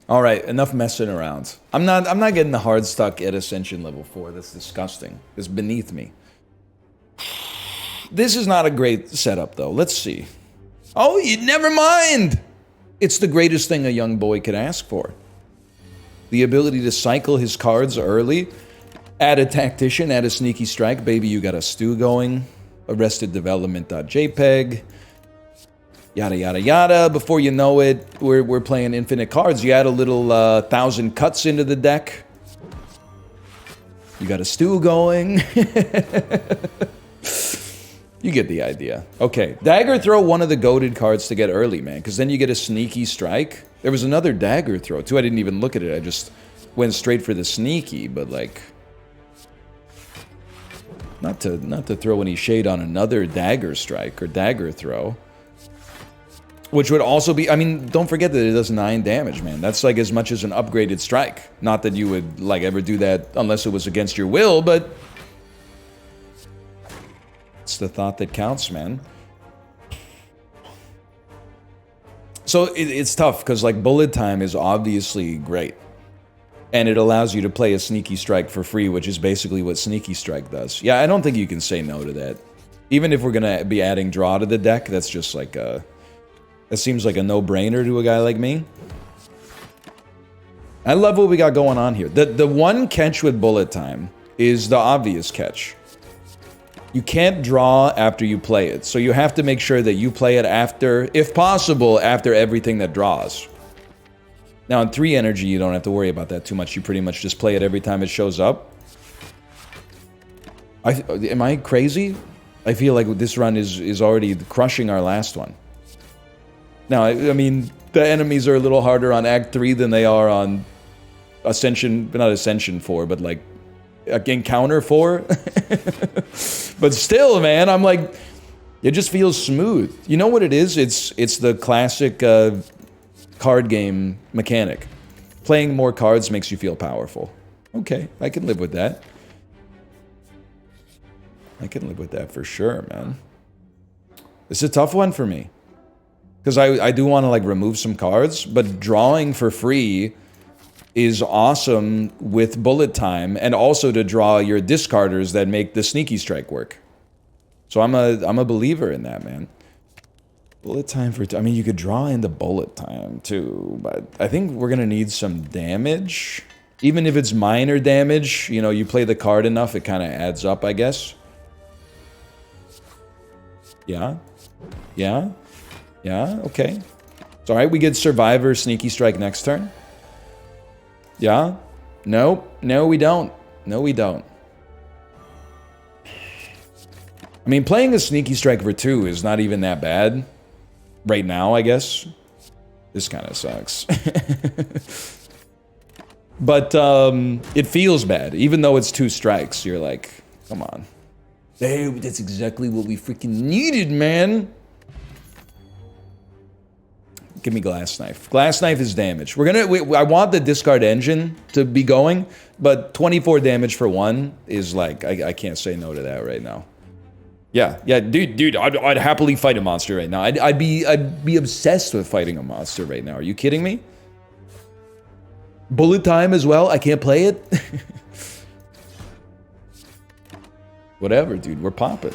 All right, enough messing around. I'm not getting the hard stuck at Ascension level 4. That's disgusting. It's beneath me. This is not a great setup though. Let's see. Oh, never mind. It's the greatest thing a young boy could ask for. The ability to cycle his cards early. Add a tactician, add a sneaky strike. Baby, you got a stew going. Arrested development.jpg. Yada, yada, yada. Before you know it, we're playing infinite cards. You add a little 1,000 cuts into the deck. You got a stew going. You get the idea. Okay, dagger throw, one of the goated cards to get early, man, because then you get a sneaky strike. There was another dagger throw, too. I didn't even look at it. I just went straight for the sneaky, but, like... Not to throw any shade on another dagger strike or dagger throw. Which would also be... I mean, don't forget that it does 9 damage, man. That's, like, as much as an upgraded strike. Not that you would, like, ever do that unless it was against your will, but... It's the thought that counts, man. So it's tough, because, like, bullet time is obviously great. And it allows you to play a sneaky strike for free, which is basically what sneaky strike does. Yeah, I don't think you can say no to that. Even if we're going to be adding draw to the deck, that's just like a... That seems like a no-brainer to a guy like me. I love what we got going on here. The one catch with bullet time is the obvious catch. You can't draw after you play it, so you have to make sure that you play it after, if possible, after everything that draws. Now, in 3 energy, you don't have to worry about that too much. You pretty much just play it every time it shows up. Am I crazy? I feel like this run is already crushing our last one. Now, I mean, the enemies are a little harder on Act 3 than they are on Ascension, not Ascension 4, but like Encounter 4. But still, man, I'm like, it just feels smooth. You know what it is? It's the classic card game mechanic. Playing more cards makes you feel powerful. Okay, I can live with that. I can live with that for sure, man. It's a tough one for me. Because I do want to, like, remove some cards, but drawing for free is awesome with bullet time, and also to draw your discarders that make the sneaky strike work. So I'm a believer in that, man. Bullet time for... I mean, you could draw into bullet time, too, but I think we're going to need some damage. Even if it's minor damage, you know, you play the card enough, it kind of adds up, I guess. Yeah? Yeah? Yeah? Okay. It's alright, we get Survivor, Sneaky Strike next turn. Yeah? Nope. No, we don't. No, we don't. I mean, playing a Sneaky Strike for 2 is not even that bad. Right now, I guess. This kind of sucks. But, it feels bad. Even though it's 2 strikes, you're like, come on. Hey, that's exactly what we freaking needed, man! Give me Glass Knife. Glass Knife is damage. I want the discard engine to be going, but 24 damage for 1 is like, I can't say no to that right now. Yeah, dude, I'd happily fight a monster right now. I'd be obsessed with fighting a monster right now. Are you kidding me? Bullet time as well? I can't play it? Whatever, dude, we're popping.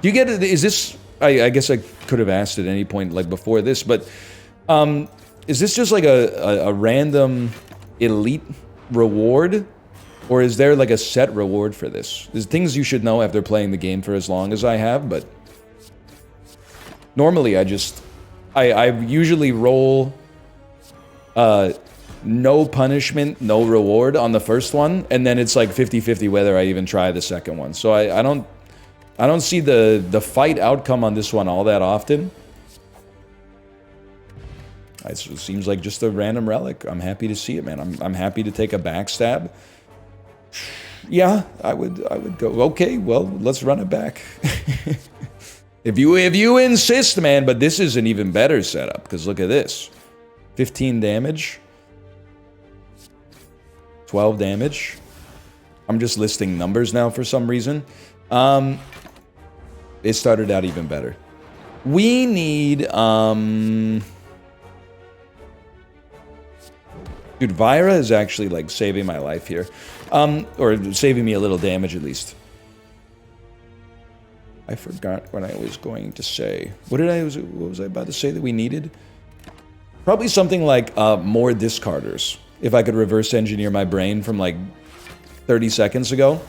Do you get it? Is this... I guess I could have asked at any point, like, before this, but... is this just, like, a random elite reward? Or is there, like, a set reward for this? There's things you should know after playing the game for as long as I have, but... Normally, I usually roll... no punishment, no reward on the first one, and then it's like 50-50 whether I even try the second one. So I don't see the fight outcome on this one all that often. It seems like just a random relic. I'm happy to see it, man. I'm happy to take a backstab. Yeah, I would go. Okay, well, let's run it back. If you insist, man. But this is an even better setup because look at this, 15 damage. 12 damage. I'm just listing numbers now for some reason. It started out even better. We need, Dude, Vira is actually, like, saving my life here. Or saving me a little damage, at least. I forgot what I was going to say. What was I about to say that we needed? Probably something like more discarders. If I could reverse engineer my brain from like 30 seconds ago.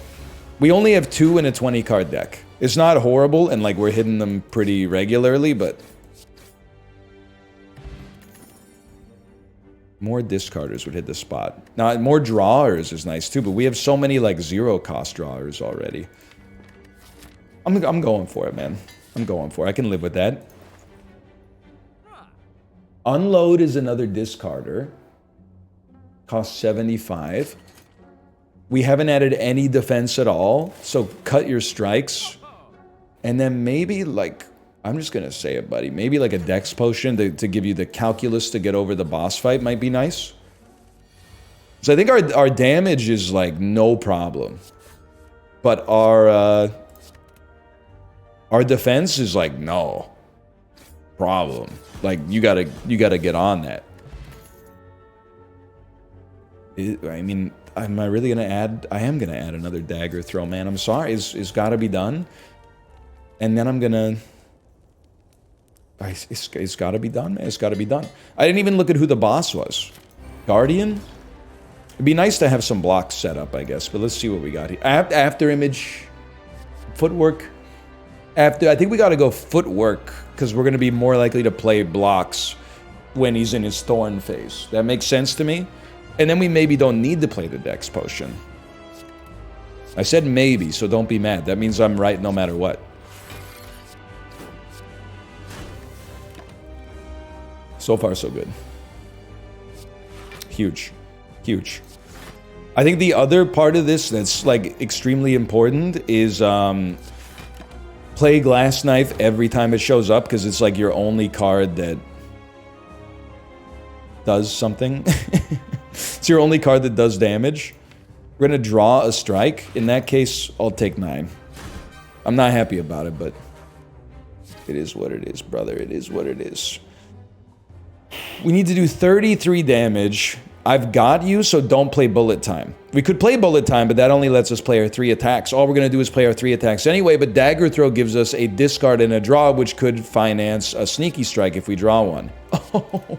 We only have 2 in a 20 card deck. It's not horrible, and like we're hitting them pretty regularly, but more discarders would hit the spot. Now, more drawers is nice too, but we have so many like 0-cost drawers already. I'm going for it, man. I'm going for it. I can live with that. Unload is another discarder. Costs 75. We haven't added any defense at all, so cut your strikes. And then maybe, like, I'm just gonna say it, buddy. Maybe like a dex potion to give you the calculus to get over the boss fight might be nice. So I think our damage is, like, no problem. But our defense is, like, no problem. Like, you gotta get on that. I mean, am I really gonna add? I am gonna add another dagger throw, man. I'm sorry. It's gotta be done. And then I'm gonna. It's gotta be done, man. It's gotta be done. I didn't even look at who the boss was. Guardian? It'd be nice to have some blocks set up, I guess. But let's see what we got here. After image. Footwork. I think we gotta go footwork. Because we're gonna be more likely to play blocks when he's in his thorn phase. That makes sense to me. And then we maybe don't need to play the dex potion. I said maybe, so don't be mad. That means I'm right no matter what. So far, so good. Huge. Huge. I think the other part of this that's, like, extremely important is play Glass Knife every time it shows up, because it's, like, your only card that does something. It's your only card that does damage. We're gonna draw a strike. In that case, I'll take 9. I'm not happy about it, but it is what it is, brother. It is what it is. We need to do 33 damage. I've got you, so don't play bullet time. We could play bullet time, but that only lets us play our 3 attacks. All we're gonna do is play our 3 attacks anyway, but dagger throw gives us a discard and a draw, which could finance a sneaky strike if we draw one. Oh my.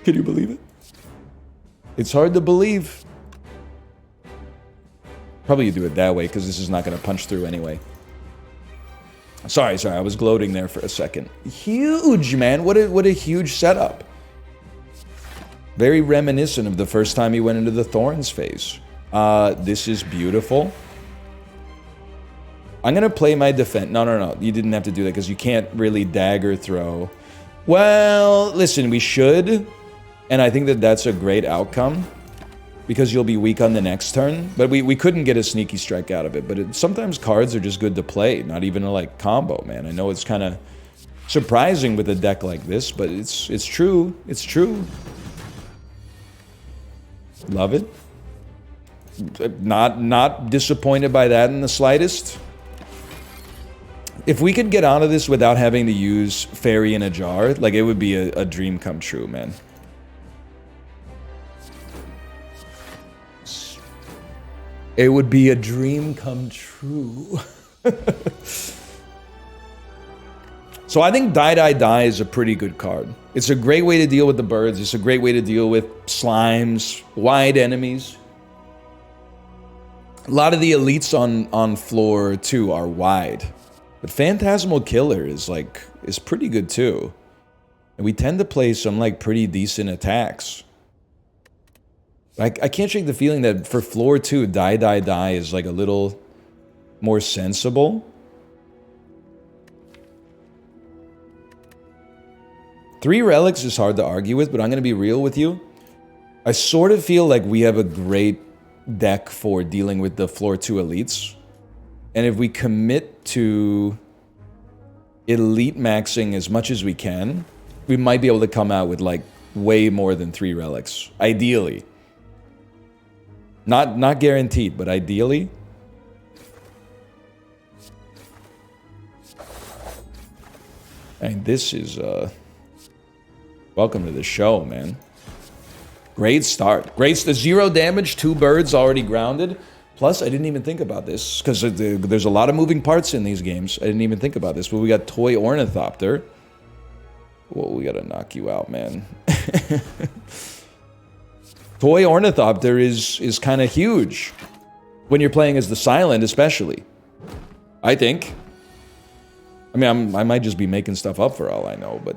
Can you believe it? It's hard to believe. Probably you do it that way, because this is not going to punch through anyway. Sorry, I was gloating there for a second. Huge, man. What a huge setup. Very reminiscent of the first time he went into the Thorns phase. This is beautiful. I'm going to play my defense. No. You didn't have to do that, because you can't really dagger throw. Well, listen, we should. And I think that that's a great outcome, because you'll be weak on the next turn. But we couldn't get a sneaky strike out of it. But sometimes cards are just good to play, not even a, like, combo, man. I know it's kind of surprising with a deck like this, but it's true. It's true. Love it. Not disappointed by that in the slightest. If we could get out of this without having to use Fairy in a Jar, like, it would be a dream come true, man. It would be a dream come true. So I think Die is a pretty good card. It's a great way to deal with the birds. It's a great way to deal with slimes, wide enemies. A lot of the elites on floor 2 are wide. But Phantasmal Killer is pretty good too. And we tend to play some, like, pretty decent attacks. I can't shake the feeling that for floor 2, Die is, like, a little more sensible. 3 relics is hard to argue with, but I'm going to be real with you. I sort of feel like we have a great deck for dealing with the floor 2 elites. And if we commit to elite maxing as much as we can, we might be able to come out with, like, way more than 3 relics. Ideally. Not guaranteed, but ideally. And this is Welcome to the show, man. Great start. Great. 0 damage, 2 birds already grounded. Plus, I didn't even think about this because there's a lot of moving parts in these games. I didn't even think about this, but we got Toy Ornithopter. Whoa, we gotta knock you out, man. Toy Ornithopter is kind of huge when you're playing as the Silent, especially. I think. I mean, I might just be making stuff up for all I know, but...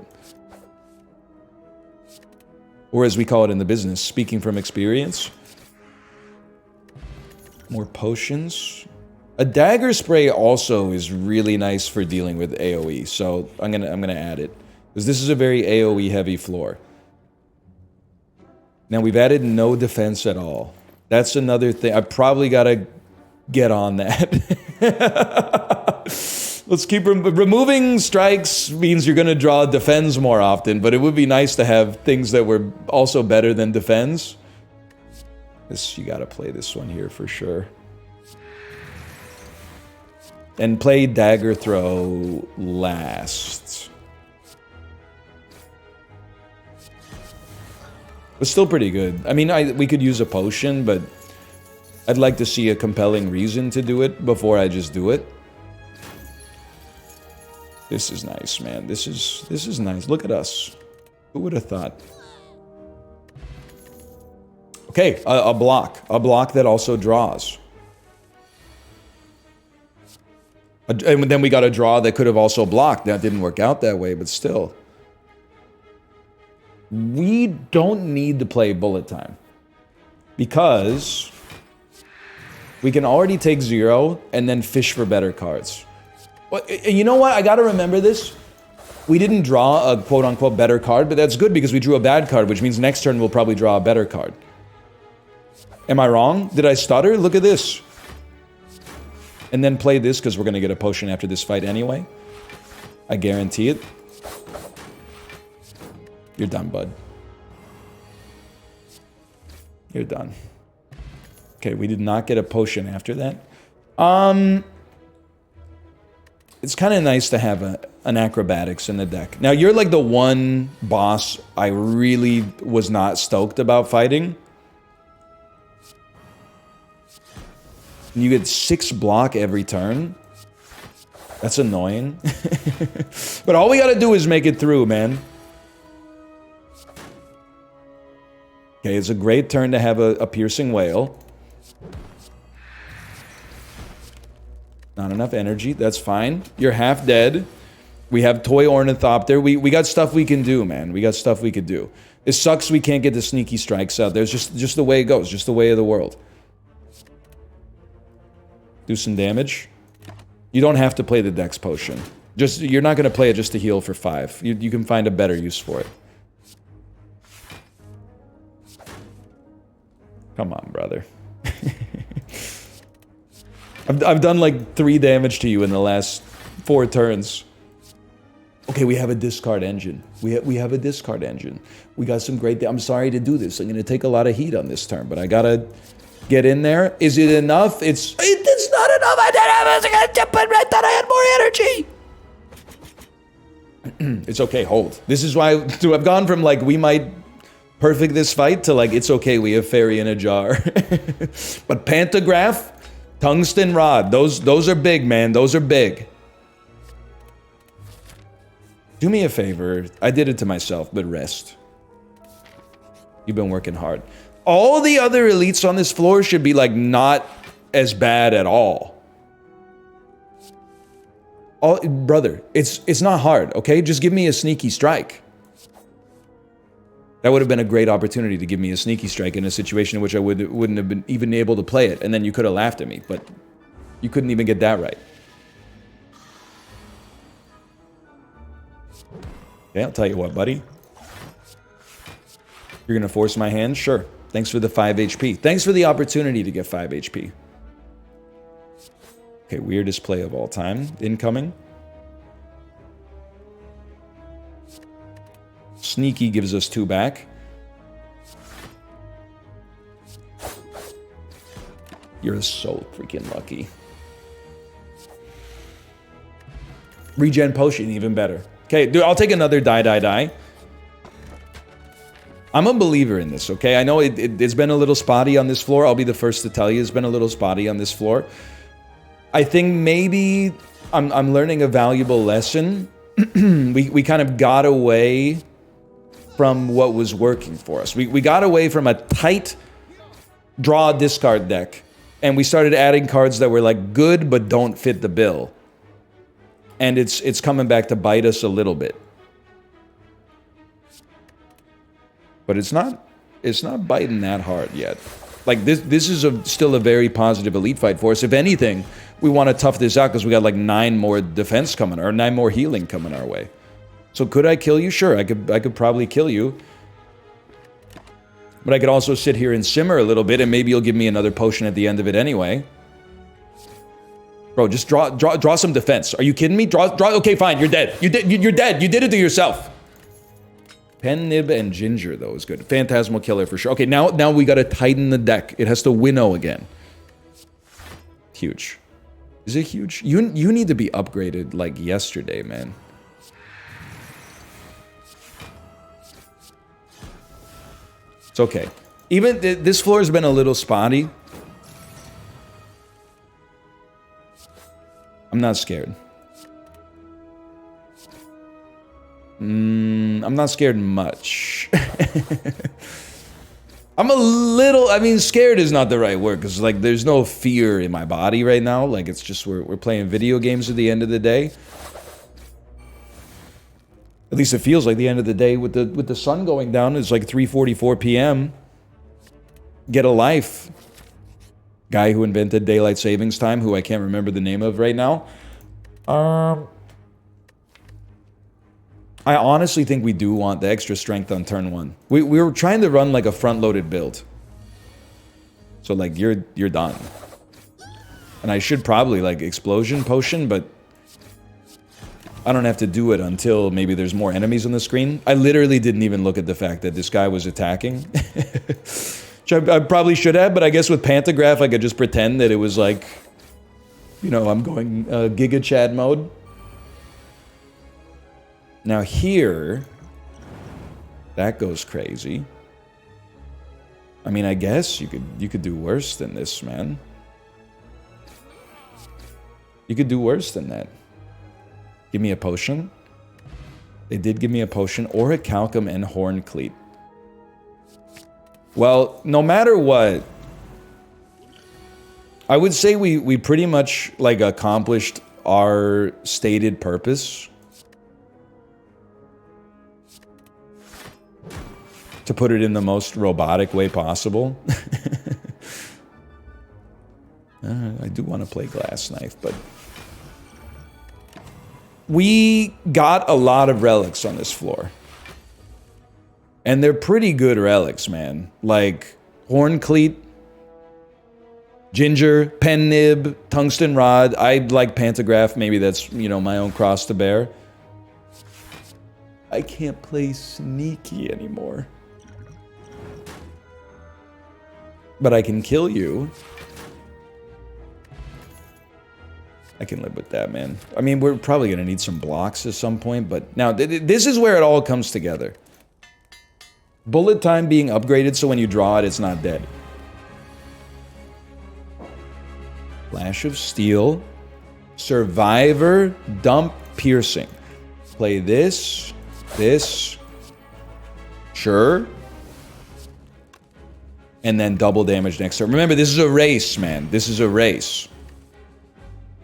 Or as we call it in the business, speaking from experience. More potions. A dagger spray also is really nice for dealing with AoE, so I'm gonna add it. Because this is a very AoE heavy floor. Now we've added no defense at all. That's another thing. I probably gotta get on that. Let's keep removing strikes means you're gonna draw defense more often, but it would be nice to have things that were also better than defense. You gotta play this one here for sure. And play dagger throw last. But still pretty good. I mean, we could use a potion, but I'd like to see a compelling reason to do it before I just do it. This is nice, man. This is nice. Look at us. Who would have thought? Okay, a block. A block that also draws. And then we got a draw that could have also blocked. That didn't work out that way, but still. We don't need to play bullet time. Because we can already take 0 and then fish for better cards. You know what? I gotta remember this. We didn't draw a quote-unquote better card, but that's good because we drew a bad card, which means next turn we'll probably draw a better card. Am I wrong? Did I stutter? Look at this. And then play this because we're gonna get a potion after this fight anyway. I guarantee it. You're done, bud. You're done. Okay, we did not get a potion after that. It's kind of nice to have an acrobatics in the deck. Now, you're like the one boss I really was not stoked about fighting. You get 6 block every turn. That's annoying. But all we gotta do is make it through, man. Okay, it's a great turn to have a piercing wail. Not enough energy, that's fine. You're half dead. We have Toy Ornithopter. We got stuff we can do, man. We got stuff we could do. It sucks we can't get the sneaky strikes out. There's just the way it goes, just the way of the world. Do some damage. You don't have to play the Dex Potion. You're not going to play it just to heal for 5. You can find a better use for it. Come on, brother. I've done like 3 damage to you in the last 4 turns. Okay, we have a discard engine. We have a discard engine. We got some great... I'm sorry to do this. I'm going to take a lot of heat on this turn, but I got to get in there. Is it enough? It's not enough. I thought I had more energy. It's okay, hold. This is why I've gone from like, we might perfect this fight to like, it's okay, we have fairy in a jar. But Pantograph... Tungsten Rod, those are big, man. Those are big. Do me a favor. I did it to myself, but rest. You've been working hard. All the other elites on this floor should be, like, not as bad at all. Brother, it's not hard, okay? Just give me a sneaky strike. That would have been a great opportunity to give me a sneaky strike in a situation in which I wouldn't have been even able to play it, and then you could have laughed at me, but you couldn't even get that right. Okay, I'll tell you what, buddy. You're gonna force my hand? Sure. Thanks for the 5 HP. Thanks for the opportunity to get 5 HP. Okay, weirdest play of all time. Incoming. Sneaky gives us 2 back. You're so freaking lucky. Regen potion, even better. Okay, dude, I'll take another die. I'm a believer in this, okay? I know it's been a little spotty on this floor. I'll be the first to tell you it's been a little spotty on this floor. I think maybe I'm learning a valuable lesson. we kind of got away from what was working for us. We got away from a tight draw discard deck, and we started adding cards that were like good but don't fit the bill. And it's coming back to bite us a little bit. But it's not biting that hard yet. Like this is still a very positive elite fight for us. If anything, we want to tough this out because we got like 9 more defense coming, or 9 more healing coming our way. So could I kill you? Sure, I could probably kill you. But I could also sit here and simmer a little bit, and maybe you'll give me another potion at the end of it anyway. Bro, just draw some defense. Are you kidding me? Draw. Okay, fine. You're dead. You're dead. You did it to yourself. Pen, Nib, and Ginger, though, is good. Phantasmal Killer for sure. Okay, now we gotta tighten the deck. It has to winnow again. Huge. Is it huge? You need to be upgraded like yesterday, man. It's okay. Even this floor has been a little spotty. I'm not scared. I'm not scared much. I'm a little, I mean, scared is not the right word, because like there's no fear in my body right now. Like it's just we're playing video games at the end of the day. At least it feels like the end of the day with the sun going down. It's like 3:44 p.m. Get a life. Guy who invented daylight savings time, who I can't remember the name of right now. I honestly think we do want the extra strength on turn 1. We were trying to run like a front-loaded build. So like you're done. And I should probably like explosion potion, but I don't have to do it until maybe there's more enemies on the screen. I literally didn't even look at the fact that this guy was attacking. Which I probably should have, but I guess with Pantograph I could just pretend that it was like, you know, I'm going Giga Chad mode. Now here, that goes crazy. I mean, I guess you could do worse than this, man. You could do worse than that. Give me a potion. They did give me a potion, or a Calcum and Horn Cleat. Well, no matter what, I would say we pretty much like accomplished our stated purpose. To put it in the most robotic way possible. I do want to play Glass Knife, but... We got a lot of relics on this floor. And they're pretty good relics, man. Like, Horn Cleat, Ginger, Pen Nib, Tungsten Rod. I'd like Pantograph, maybe that's, you know, my own cross to bear. I can't play Sneaky anymore. But I can kill you. I can live with that, man. I mean, we're probably going to need some blocks at some point, but now this is where it all comes together. Bullet time being upgraded so when you draw it, it's not dead. Flash of Steel. Survivor, Dump, Piercing. Play this. Sure. And then double damage next turn. Remember, this is a race, man. This is a race.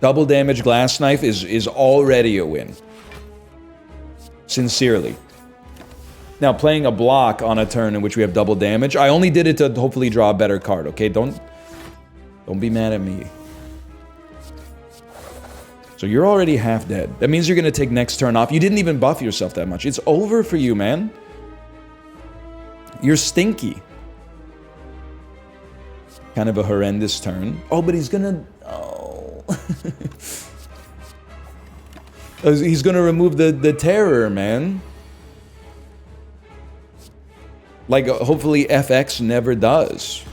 Double damage Glass Knife is already a win. Sincerely. Now, playing a block on a turn in which we have double damage, I only did it to hopefully draw a better card, okay? Don't be mad at me. So you're already half dead. That means you're going to take next turn off. You didn't even buff yourself that much. It's over for you, man. You're stinky. Kind of a horrendous turn. Oh, but he's gonna... Oh. He's gonna remove the terror, man. Like, hopefully FX never does.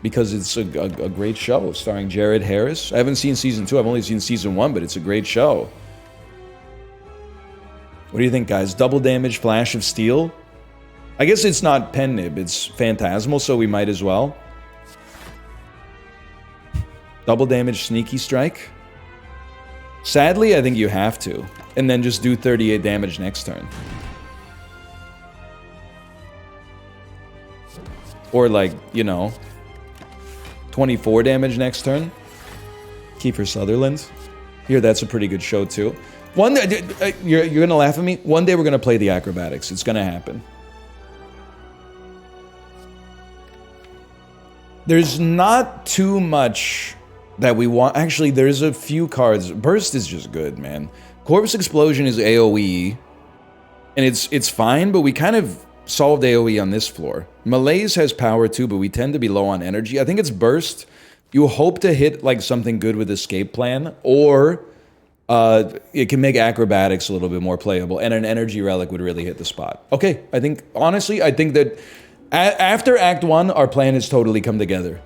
Because it's a great show, starring Jared Harris. I haven't seen Season 2, I've only seen Season 1, but it's a great show. What do you think, guys? Double damage, Flash of Steel? I guess it's not pen nib, it's phantasmal, so we might as well. Double damage sneaky strike. Sadly, I think you have to. And then just do 38 damage next turn. Or like, you know, 24 damage next turn. Kiefer Sutherland. Here, that's a pretty good show too. One day, you're gonna laugh at me. One day we're gonna play the acrobatics. It's gonna happen. There's not too much that we want. Actually, there's a few cards. Burst is just good, man. Corpse Explosion is AoE, and it's fine, but we kind of solved AoE on this floor. Malaise has power too, but we tend to be low on energy. I think it's Burst. You hope to hit like something good with Escape Plan, or it can make Acrobatics a little bit more playable, and an Energy Relic would really hit the spot. Okay, I think, honestly, I think that after Act 1, our plan has totally come together.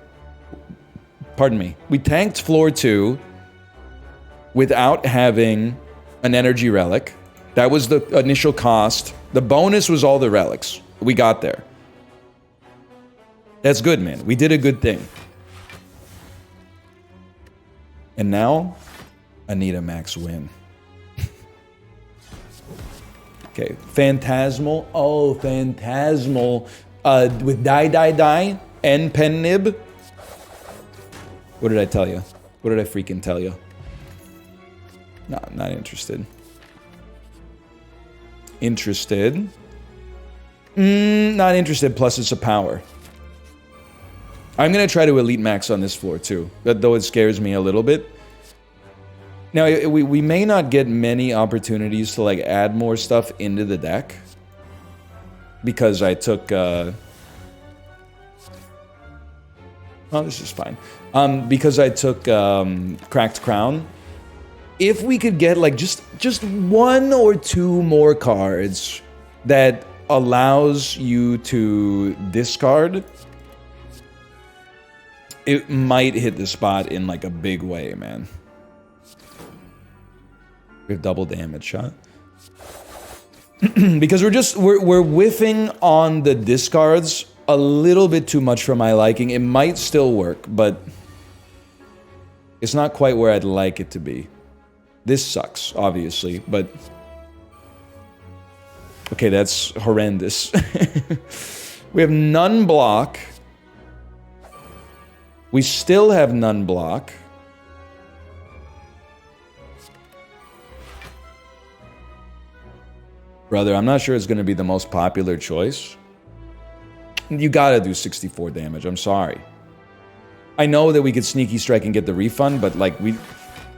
Pardon me. We tanked floor 2 without having an Energy Relic. That was the initial cost. The bonus was all the relics. We got there. That's good, man. We did a good thing. And now, I need a max win. Okay, Phantasmal. Oh, Phantasmal. With Die and Pen Nib. What did I tell you? What did I freaking tell you? No, not interested. Interested. Not interested, plus it's a power. I'm going to try to Elite Max on this floor too, though it scares me a little bit. Now, we may not get many opportunities to like add more stuff into the deck. Because I took... oh, this is fine. Because I took Cracked Crown. If we could get like just 1 or 2 more cards that allows you to discard, it might hit the spot in like a big way, man. We have double damage, huh? Because we're whiffing on the discards a little bit too much for my liking. It might still work, but it's not quite where I'd like it to be. This sucks, obviously, but okay, that's horrendous. We have none block. We still have none block. Brother, I'm not sure it's going to be the most popular choice. You gotta do 64 damage, I'm sorry. I know that we could sneaky strike and get the refund, but like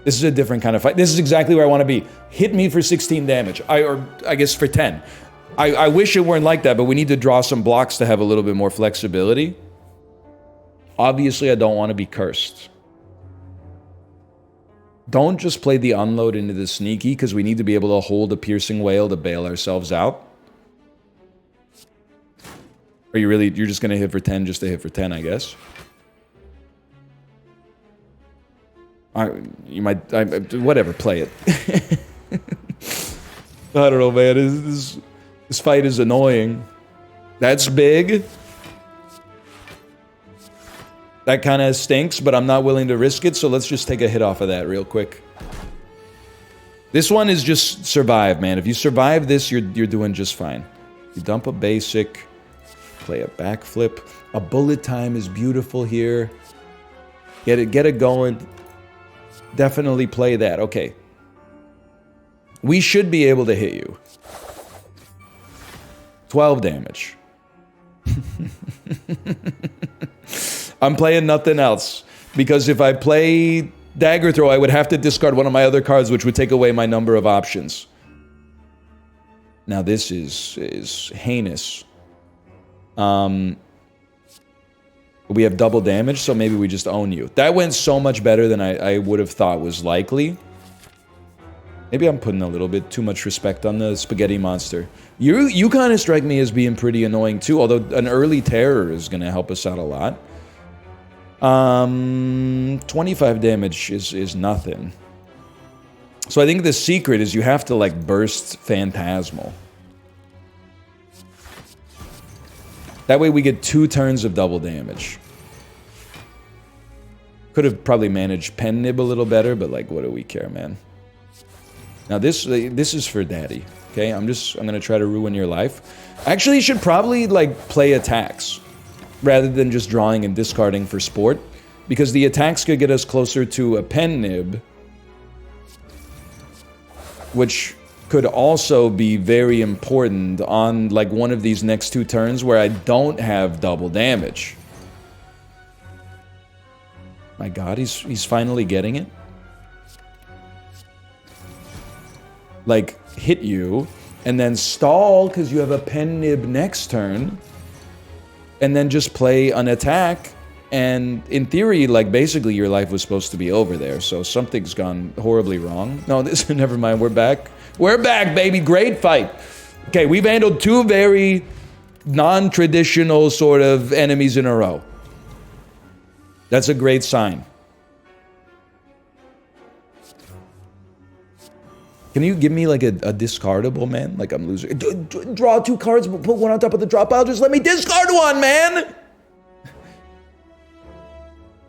this is a different kind of fight. This is exactly where I want to be. Hit me for 16 damage, or I guess for 10. I wish it weren't like that, but we need to draw some blocks to have a little bit more flexibility. Obviously, I don't want to be cursed. Don't just play the unload into the sneaky, because we need to be able to hold a piercing whale to bail ourselves out. Are you really, you're just going to hit for 10 just to hit for 10, I guess? You might, whatever, play it. I don't know, man. This fight is annoying. That's big. That kind of stinks, but I'm not willing to risk it, so let's just take a hit off of that real quick. This one is just survive, man. If you survive this, you're doing just fine. You dump a basic, play a backflip. A bullet time is beautiful here. Get it going. Definitely play that. Okay. We should be able to hit you. 12 damage. I'm playing nothing else. Because if I play Dagger Throw, I would have to discard one of my other cards, which would take away my number of options. Now this is heinous. We have double damage, so maybe we just own you. That went so much better than I would have thought was likely. Maybe I'm putting a little bit too much respect on the spaghetti monster. You kind of strike me as being pretty annoying too, although an early terror is going to help us out a lot. 25 damage is nothing. So I think the secret is you have to like burst Phantasmal. That way we get 2 turns of double damage. Could have probably managed Pen Nib a little better, but like, what do we care, man? Now this is for daddy, okay? I'm gonna try to ruin your life. Actually, you should probably like play attacks rather than just drawing and discarding for sport, because the attacks could get us closer to a Pen Nib, which could also be very important on like one of these next 2 turns where I don't have double damage. My god, he's finally getting it. Like, hit you, and then stall because you have a Pen Nib next turn, and then just play an attack, and in theory, like, basically your life was supposed to be over there, so something's gone horribly wrong. No, this, never mind, we're back. We're back, baby, great fight. Okay, we've handled 2 very non-traditional sort of enemies in a row. That's a great sign. Can you give me like a discardable, man? Like I'm losing. Draw 2 cards, put one on top of the drop pile. Just let me discard one, man.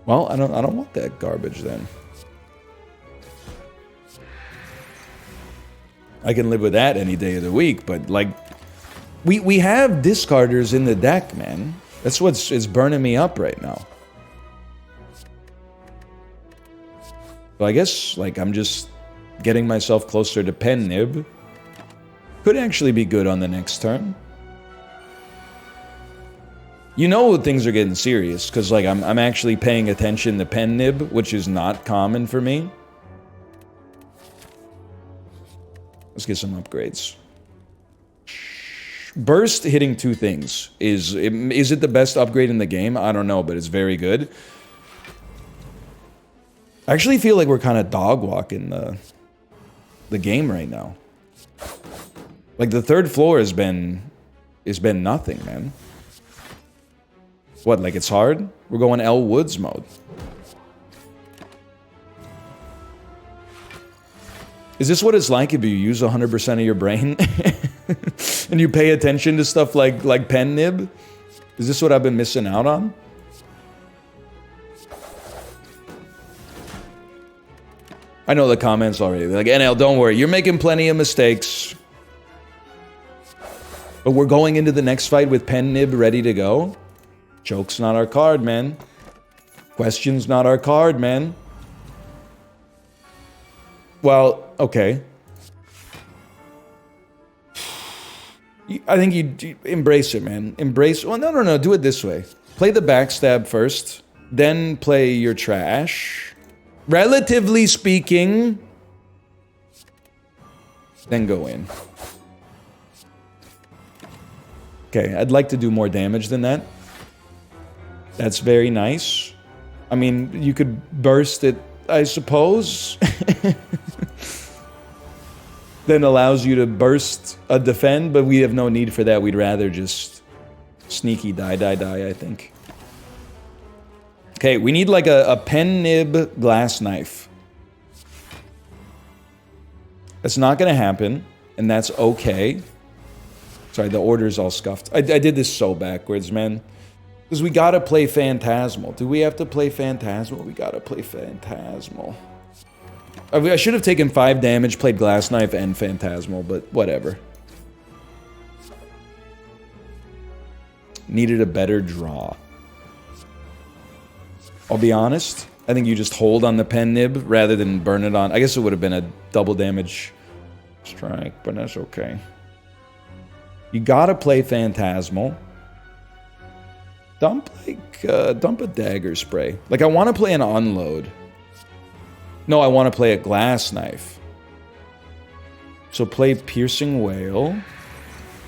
Well, I don't want that garbage then. I can live with that any day of the week, but like, we have discarders in the deck, man. That's what's burning me up right now. So I guess like I'm just getting myself closer to Pen Nib. Could actually be good on the next turn. You know things are getting serious, because like I'm actually paying attention to Pen Nib, which is not common for me. Let's get some upgrades. Burst hitting 2 things. Is it the best upgrade in the game? I don't know, but it's very good. I actually feel like we're kind of dog walking the game right now. Like the 3rd floor has been nothing, man. What, like it's hard? We're going L Woods mode. Is this what it's like if you use 100% of your brain and you pay attention to stuff like Pen Nib? Is this what I've been missing out on? I know the comments already. They're like, NL, don't worry. You're making plenty of mistakes. But we're going into the next fight with Pen Nib ready to go. Joke's not our card, man. Question's not our card, man. Well, okay. I think you embrace it, man. Embrace... Well, no. Do it this way. Play the backstab first. Then play your trash. Relatively speaking, then go in. Okay, I'd like to do more damage than that. That's very nice. I mean, you could burst it, I suppose. Then allows you to burst a defend, but we have no need for that. We'd rather just sneaky die, I think. Okay, we need like a Pen Nib glass knife. That's not gonna happen, and that's okay. Sorry, the order's all scuffed. I did this so backwards, man. Because we gotta play Phantasmal. Do we have to play Phantasmal? We gotta play Phantasmal. I should have taken 5 damage, played Glass Knife and Phantasmal, but whatever. Needed a better draw. I'll be honest, I think you just hold on the Pen Nib rather than burn it on. I guess it would have been a double damage strike, but that's okay. You gotta play Phantasmal. Dump a dagger spray. Like I want to play an unload. No, I want to play a glass knife. So play Piercing Wail.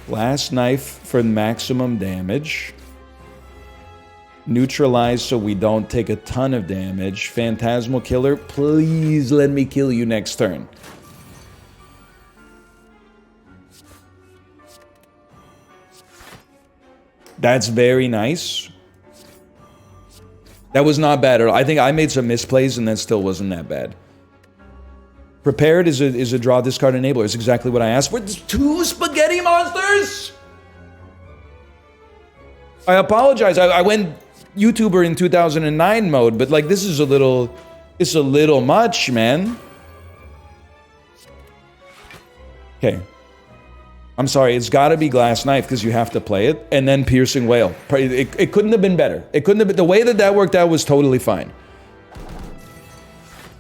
Glass knife for maximum damage. Neutralize so we don't take a ton of damage. Phantasmal Killer, please let me kill you next turn. That's very nice. That was not bad at all. I think I made some misplays and that still wasn't that bad. Prepared is a draw discard enabler. It's exactly what I asked for. 2 spaghetti monsters? I apologize. I went YouTuber in 2009 mode, but like this is a little... It's a little much, man. Okay. I'm sorry, it's gotta be Glass Knife because you have to play it, and then Piercing Whale. It couldn't have been better. It couldn't have been... The way that worked out was totally fine.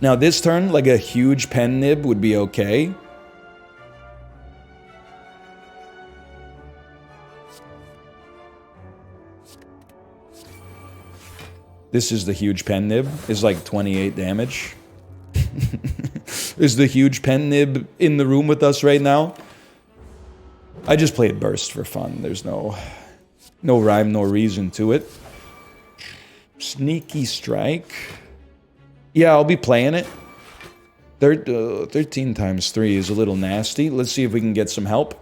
Now this turn, like a huge pen nib would be okay. This is the huge pen nib. Is like 28 damage. Is the huge pen nib in the room with us right now? I just played Burst for fun. There's no rhyme, no reason to it. Sneaky Strike. Yeah, I'll be playing it. 13 times 3 is a little nasty. Let's see if we can get some help.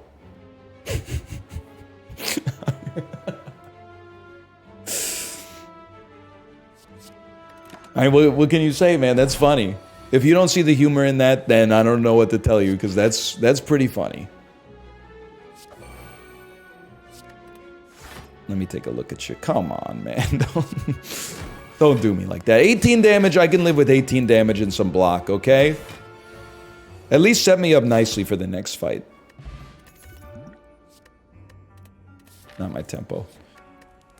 What can you say, man? That's funny. If you don't see the humor in that, then I don't know what to tell you, because that's pretty funny. Let me take a look at you. Come on, man. Don't do me like that. 18 damage, I can live with 18 damage and some block, okay? At least set me up nicely for the next fight. Not my tempo.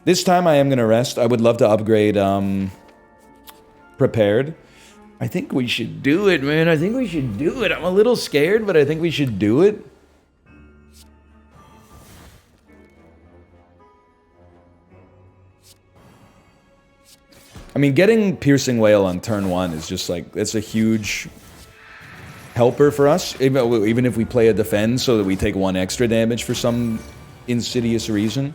This time I am going to rest. I would love to upgrade Prepared. I think we should do it, man. I think we should do it. I'm a little scared, but I think we should do it. I mean, getting Piercing Whale on turn 1 is just like, it's a huge helper for us. Even if we play a defend so that we take 1 extra damage for some insidious reason.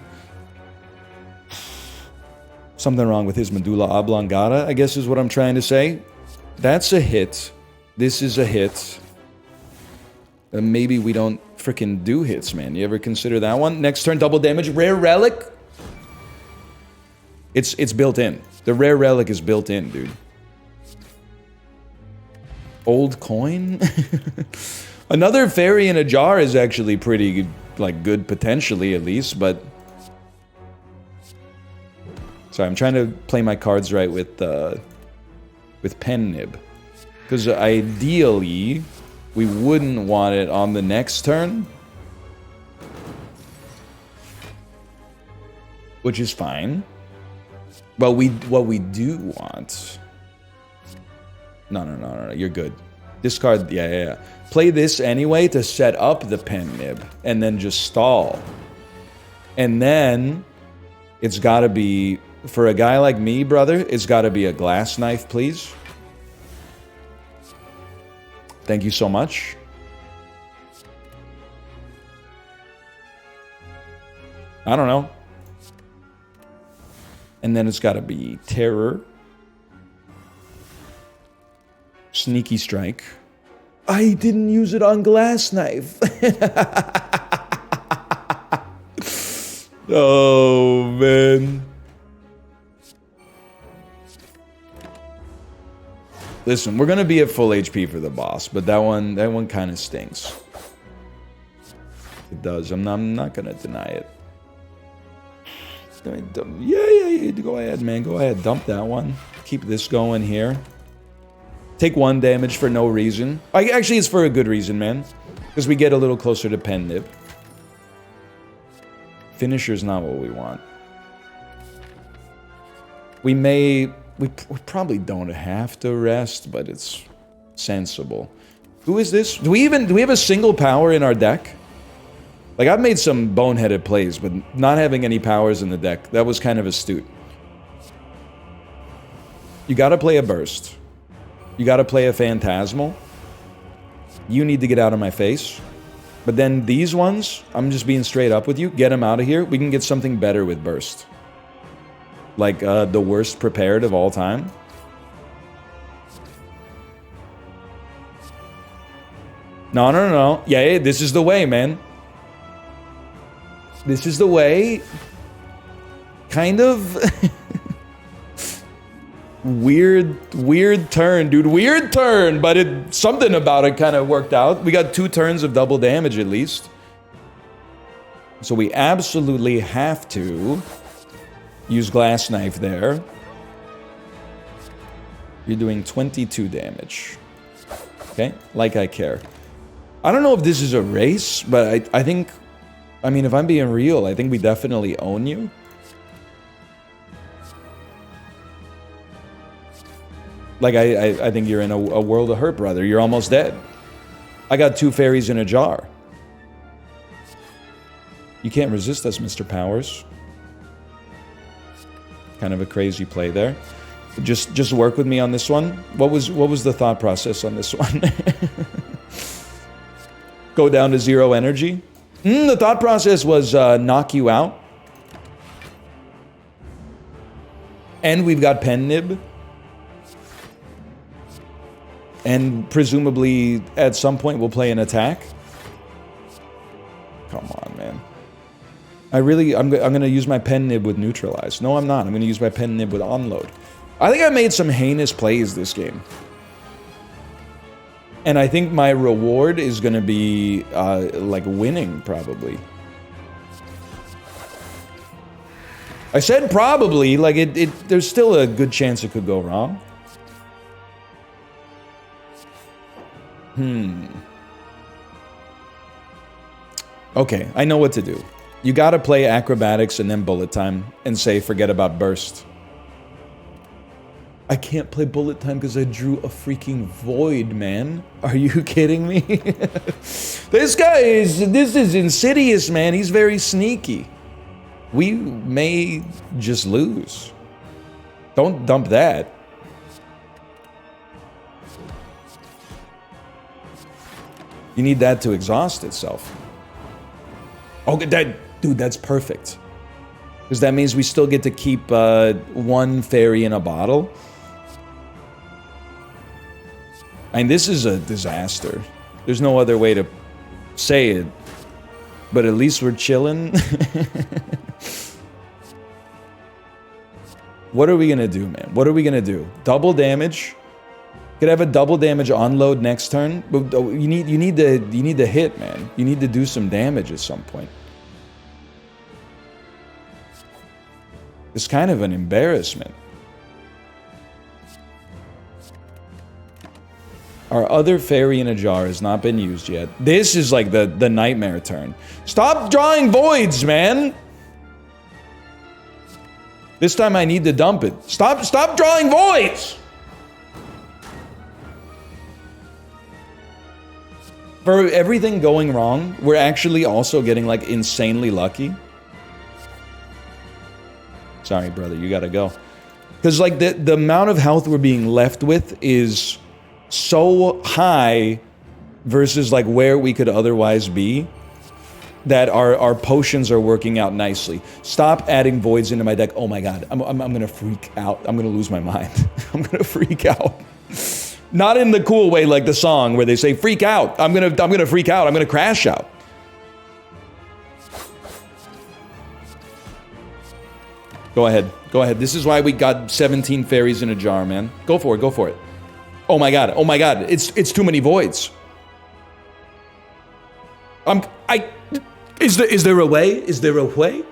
Something wrong with his medulla oblongata, I guess is what I'm trying to say. That's a hit. This is a hit. Maybe we don't freaking do hits, man. You ever consider that one? Next turn, double damage. Rare Relic. It's built in. The Rare Relic is built in, dude. Old Coin? Another Fairy in a Jar is actually pretty, like, good potentially, at least, but... Sorry, I'm trying to play my cards right with Pen Nib. Because ideally, we wouldn't want it on the next turn. Which is fine. But what we do want... No, you're good. Discard, yeah. Play this anyway to set up the Pen Nib. And then just stall. And then, it's gotta be... For a guy like me, brother, it's gotta be a Glass Knife, please. Thank you so much. I don't know. And then it's gotta be Terror. Sneaky Strike. I didn't use it on Glass Knife. Oh, man. Listen, we're gonna be at full HP for the boss, but that one kind of stinks. It does. I'm not gonna deny it. Yeah. Go ahead, man. Go ahead. Dump that one. Keep this going here. Take 1 damage for no reason. Actually, it's for a good reason, man. Because we get a little closer to Pen Nib. Finisher's not what we want. We probably don't have to rest, but it's sensible. Who is this? Do we have a single power in our deck? Like, I've made some boneheaded plays, but not having any powers in the deck, that was kind of astute. You gotta play a Burst. You gotta play a Phantasmal. You need to get out of my face. But then these ones, I'm just being straight up with you, get them out of here. We can get something better with Burst. Like, the worst prepared of all time. No. Yeah, this is the way, man. This is the way. Kind of. Weird turn, dude. Weird turn, but something about it kind of worked out. We got 2 turns of double damage at least. So we absolutely have to Use Glass Knife there. You're doing 22 damage. Okay, like I care. I don't know if this is a race, but I think... I mean, if I'm being real, I think we definitely own you. Like, I think you're in a world of hurt, brother. You're almost dead. I got 2 fairies in a jar. You can't resist us, Mr. Powers. Kind of a crazy play there. Just work with me on this one. What was the thought process on this one? Go down to 0 energy? The thought process was knock you out. And we've got Pen Nib. And presumably, at some point, we'll play an attack. Come on, man. I'm going to use my Pen Nib with Neutralize. No, I'm not. I'm going to use my Pen Nib with Onload. I think I made some heinous plays this game. And I think my reward is going to be, like, winning, probably. I said probably. Like, there's still a good chance it could go wrong. Okay, I know what to do. You gotta play Acrobatics and then Bullet Time and say forget about Burst. I can't play Bullet Time because I drew a freaking Void, man. Are you kidding me? This is insidious, man. He's very sneaky. We may just lose. Don't dump that. You need that to exhaust itself. Oh, dude, that's perfect. Because that means we still get to keep 1 fairy in a bottle. And this is a disaster. There's no other way to say it. But at least we're chilling. What are we gonna do, man? What are we gonna do? Double damage. Could have a double damage onload next turn. But you need to hit, man. You need to do some damage at some point. It's kind of an embarrassment. Our other fairy in a jar has not been used yet. This is like the nightmare turn. Stop drawing voids, man! This time I need to dump it. Stop drawing voids! For everything going wrong, we're actually also getting, like, insanely lucky. Sorry, brother, you gotta go. Because, like, the amount of health we're being left with is so high versus, like, where we could otherwise be that our potions are working out nicely. Stop adding voids into my deck. Oh my god, I'm gonna freak out. I'm gonna lose my mind. I'm gonna freak out. Not in the cool way like the song where they say freak out. I'm gonna freak out. I'm gonna crash out. Go ahead. Go ahead. This is why we got 17 fairies in a jar, man. Go for it. Go for it. Oh my god. Oh my god. It's too many voids. Is there a way? Is there a way?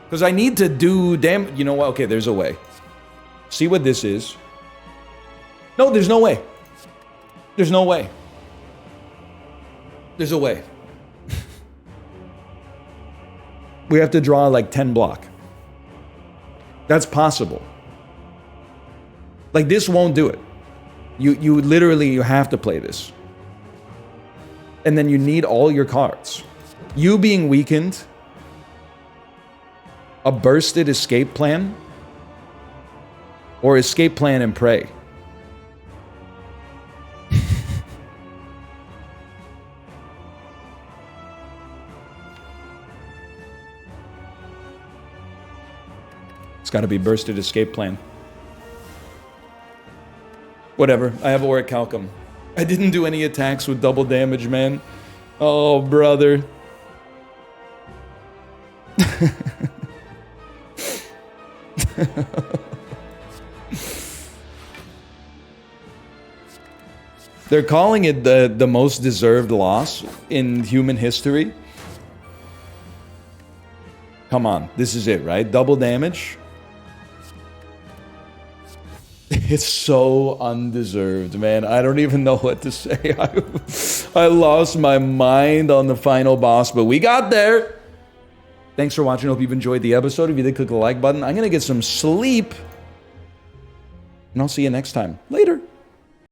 Because I need to do damn. You know what? Okay, there's a way. See what this is. No, there's no way. There's no way. There's a way. We have to draw like 10 block. That's possible. Like, this won't do it. You literally, you have to play this. And then you need all your cards. You being weakened, a bursted escape plan, or escape plan and pray. It's got to be bursted escape plan. Whatever, I have Orichalcum. I didn't do any attacks with double damage, man. Oh, brother. They're calling it the most deserved loss in human history. Come on, this is it, right? Double damage. It's so undeserved, man. I don't even know what to say. I lost my mind on the final boss, but we got there. Thanks for watching. Hope you've enjoyed the episode. If you did, click the like button. I'm going to get some sleep. And I'll see you next time. Later.